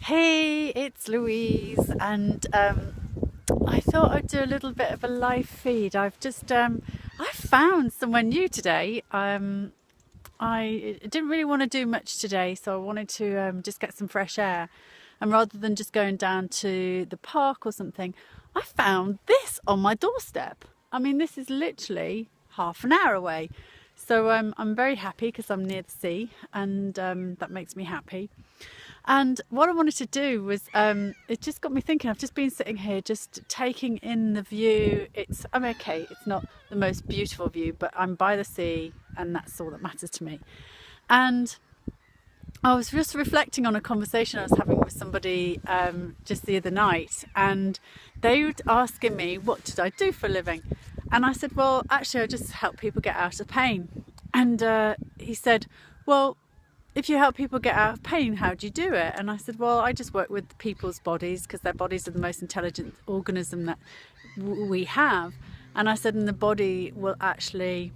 Hey, it's Louise, and I thought I'd do a little bit of a live feed. I found somewhere new today. I didn't really want to do much today, so I wanted to just get some fresh air. And rather than just going down to the park or something, I found this on my doorstep. I mean, this is literally half an hour away. So I'm very happy because I'm near the sea, and that makes me happy. And what I wanted to do was, it just got me thinking. I've just been sitting here, just taking in the view. I'm okay. It's not the most beautiful view, but I'm by the sea, and that's all that matters to me. And I was just reflecting on a conversation I was having with somebody just the other night, and they were asking me, what did I do for a living? And I said, well, actually, I just help people get out of pain. And he said, well, if you help people get out of pain, how do you do it? And I said, well, I just work with people's bodies, because their bodies are the most intelligent organism that we have. And I said, and the body will actually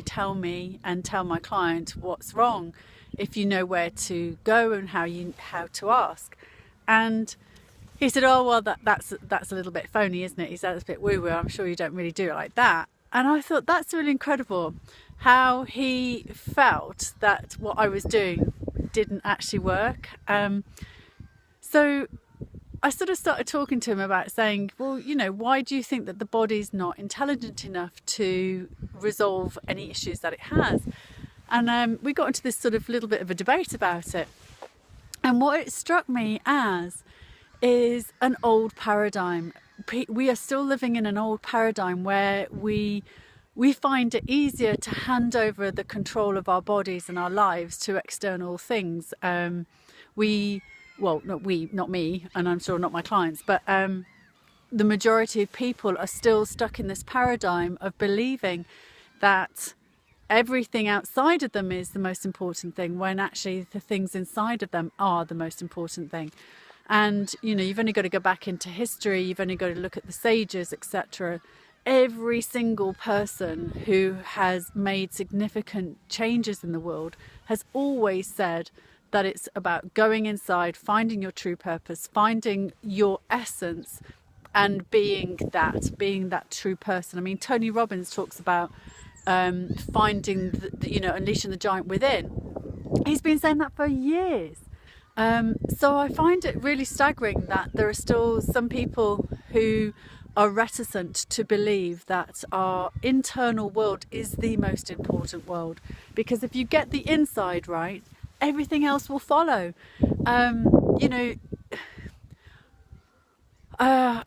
tell me and tell my client what's wrong if you know where to go and how to ask. And he said, oh, well, that's a little bit phony, isn't it? He said, it's a bit woo-woo. I'm sure you don't really do it like that. And I thought, that's really incredible how he felt that what I was doing didn't actually work. So I sort of started talking to him about saying, well, why do you think that the body's not intelligent enough to resolve any issues that it has? And we got into this sort of little bit of a debate about it. And what it struck me as is an old paradigm. We are still living in an old paradigm where we find it easier to hand over the control of our bodies and our lives to external things. Not me, and I'm sure not my clients, but the majority of people are still stuck in this paradigm of believing that everything outside of them is the most important thing, when actually the things inside of them are the most important thing. And, you've only got to go back into history, you've only got to look at the sages, etc. Every single person who has made significant changes in the world has always said that it's about going inside, finding your true purpose, finding your essence, and being that true person. I mean, Tony Robbins talks about finding, unleashing the giant within. He's been saying that for years. So I find it really staggering that there are still some people who are reticent to believe that our internal world is the most important world, because if you get the inside right, everything else will follow. I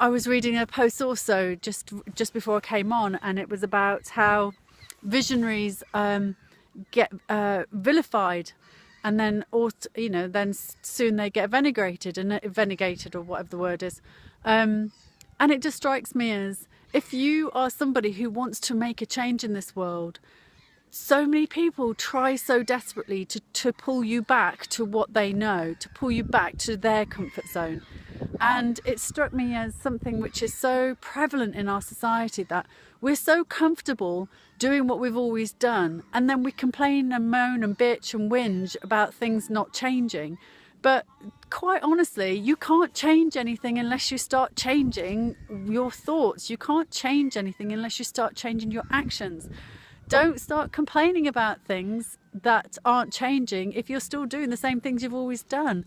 was reading a post also just before I came on, and it was about how visionaries get vilified, and then then soon they get venegated or whatever the word is. And it just strikes me as, if you are somebody who wants to make a change in this world, so many people try so desperately to pull you back to what they know, to pull you back to their comfort zone. And it struck me as something which is so prevalent in our society, that we're so comfortable doing what we've always done, and then we complain and moan and bitch and whinge about things not changing. But quite honestly, you can't change anything unless you start changing your thoughts. You can't change anything unless you start changing your actions. Don't start complaining about things that aren't changing if you're still doing the same things you've always done.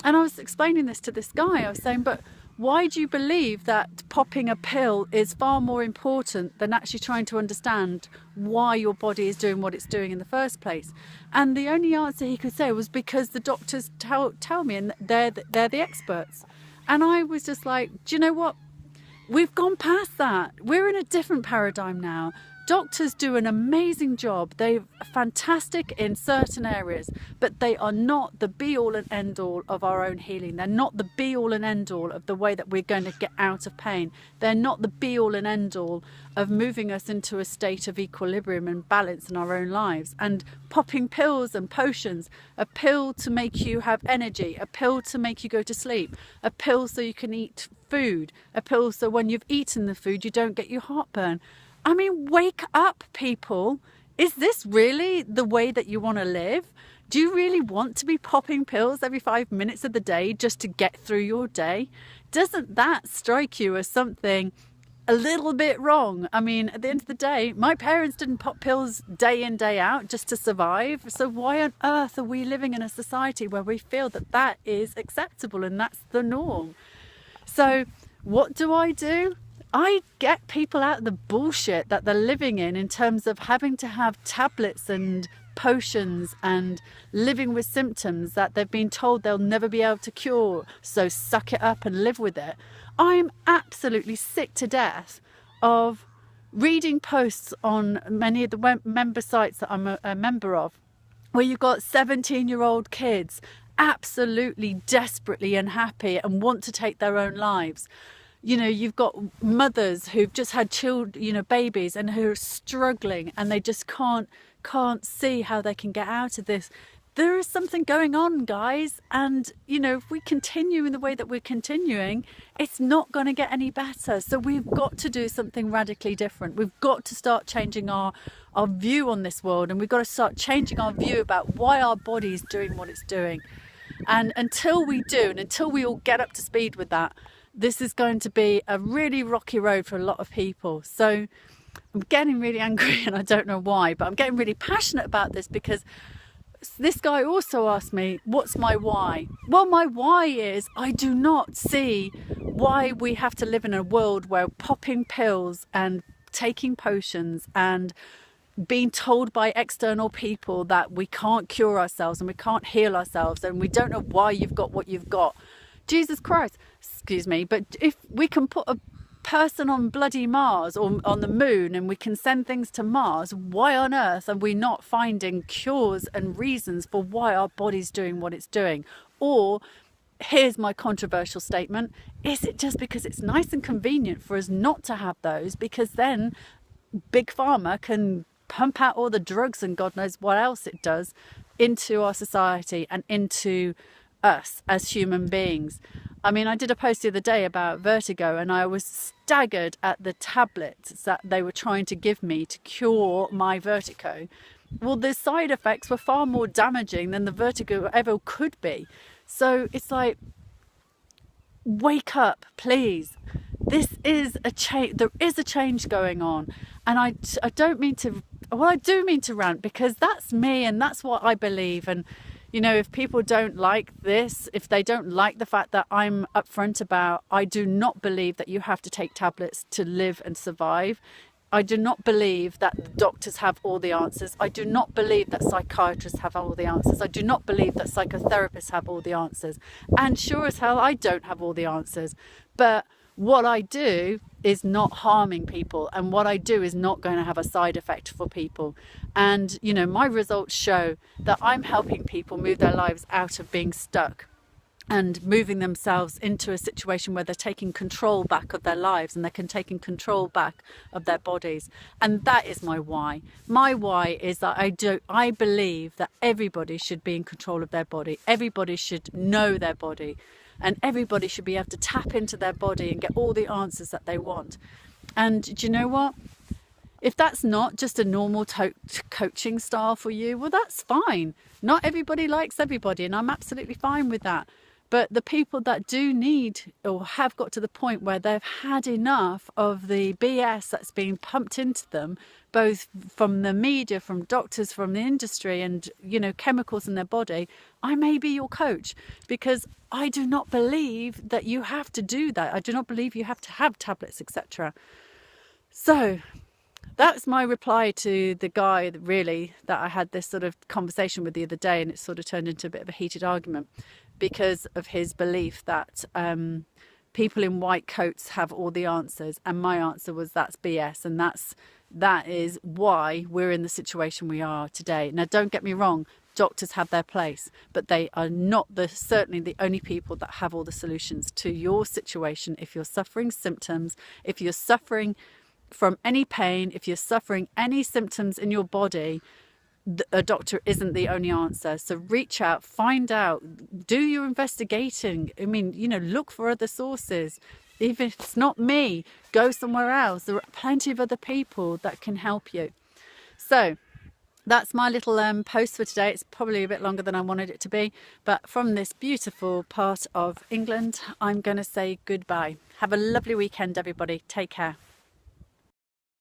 And I was explaining this to this guy. I was saying, but why do you believe that popping a pill is far more important than actually trying to understand why your body is doing what it's doing in the first place? And the only answer he could say was, because the doctors tell me, and they're the experts. And I was just like, do you know what? We've gone past that. We're in a different paradigm now. Doctors do an amazing job. They're fantastic in certain areas, but they are not the be-all and end-all of our own healing. They're not the be-all and end-all of the way that we're going to get out of pain. They're not the be-all and end-all of moving us into a state of equilibrium and balance in our own lives. And popping pills and potions, a pill to make you have energy, a pill to make you go to sleep, a pill so you can eat food, a pill so when you've eaten the food you don't get your heartburn. I mean, wake up, people. Is this really the way that you want to live? Do you really want to be popping pills every 5 minutes of the day just to get through your day? Doesn't that strike you as something a little bit wrong? I mean, at the end of the day, my parents didn't pop pills day in, day out just to survive. So why on earth are we living in a society where we feel that that is acceptable and that's the norm? So what do? I get people out of the bullshit that they're living in terms of having to have tablets and potions and living with symptoms that they've been told they'll never be able to cure, so suck it up and live with it. I'm absolutely sick to death of reading posts on many of the member sites that I'm a member of, where you've got 17-year-old kids absolutely desperately unhappy and want to take their own lives. You know, you've got mothers who've just had children, you know, babies, and who are struggling, and they just can't see how they can get out of this. There is something going on, guys, and you know, if we continue in the way that we're continuing, it's not going to get any better. So we've got to do something radically different. We've got to start changing our view on this world, and we've got to start changing our view about why our body is doing what it's doing. And until we do, and until we all get up to speed with that, this is going to be a really rocky road for a lot of people. So I'm getting really angry, and I don't know why, but I'm getting really passionate about this because this guy also asked me, what's my why? Well, my why is I do not see why we have to live in a world where popping pills and taking potions and being told by external people that we can't cure ourselves and we can't heal ourselves and we don't know why you've got what you've got. Jesus Christ, excuse me, but if we can put a person on bloody Mars or on the moon and we can send things to Mars, why on earth are we not finding cures and reasons for why our body's doing what it's doing? Or here's my controversial statement, is it just because it's nice and convenient for us not to have those, because then Big Pharma can pump out all the drugs and God knows what else it does into our society and into us as human beings? I mean, I did a post the other day about vertigo, and I was staggered at the tablets that they were trying to give me to cure my vertigo. Well, the side effects were far more damaging than the vertigo ever could be. So it's like, wake up, please. This is a change. There is a change going on. And I don't mean to, well, I do mean to rant, because that's me and that's what I believe. And you know, if people don't like this, if they don't like the fact that I'm upfront about, I do not believe that you have to take tablets to live and survive. I do not believe that doctors have all the answers. I do not believe that psychiatrists have all the answers. I do not believe that psychotherapists have all the answers. And sure as hell, I don't have all the answers. But what I do is not harming people, and what I do is not going to have a side effect for people. And you know, my results show that I'm helping people move their lives out of being stuck and moving themselves into a situation where they're taking control back of their lives, and they can take control back of their bodies. And that is my why. My why is that I believe that everybody should be in control of their body. Everybody should know their body. And everybody should be able to tap into their body and get all the answers that they want. And do you know what? If that's not just a normal coaching style for you, well, that's fine. Not everybody likes everybody, and I'm absolutely fine with that. But the people that do need, or have got to the point where they've had enough of the BS that's being pumped into them, both from the media, from doctors, from the industry, and, you know, chemicals in their body, I may be your coach, because I do not believe that you have to do that. I do not believe you have to have tablets, etc. So that's my reply to the guy that I had this sort of conversation with the other day, and it sort of turned into a bit of a heated argument because of his belief that people in white coats have all the answers. And my answer was, that's BS, and that is why we're in the situation we are today. Now, don't get me wrong, doctors have their place, but they are not certainly the only people that have all the solutions to your situation. If you're suffering symptoms, if you're suffering from any pain, if you're suffering any symptoms in your body, a doctor isn't the only answer. So reach out, find out, do your investigating. I mean, you know, look for other sources. Even if it's not me, go somewhere else. There are plenty of other people that can help you. So that's my little post for today. It's probably a bit longer than I wanted it to be, but from this beautiful part of England, I'm going to say goodbye. Have a lovely weekend, everybody. Take care.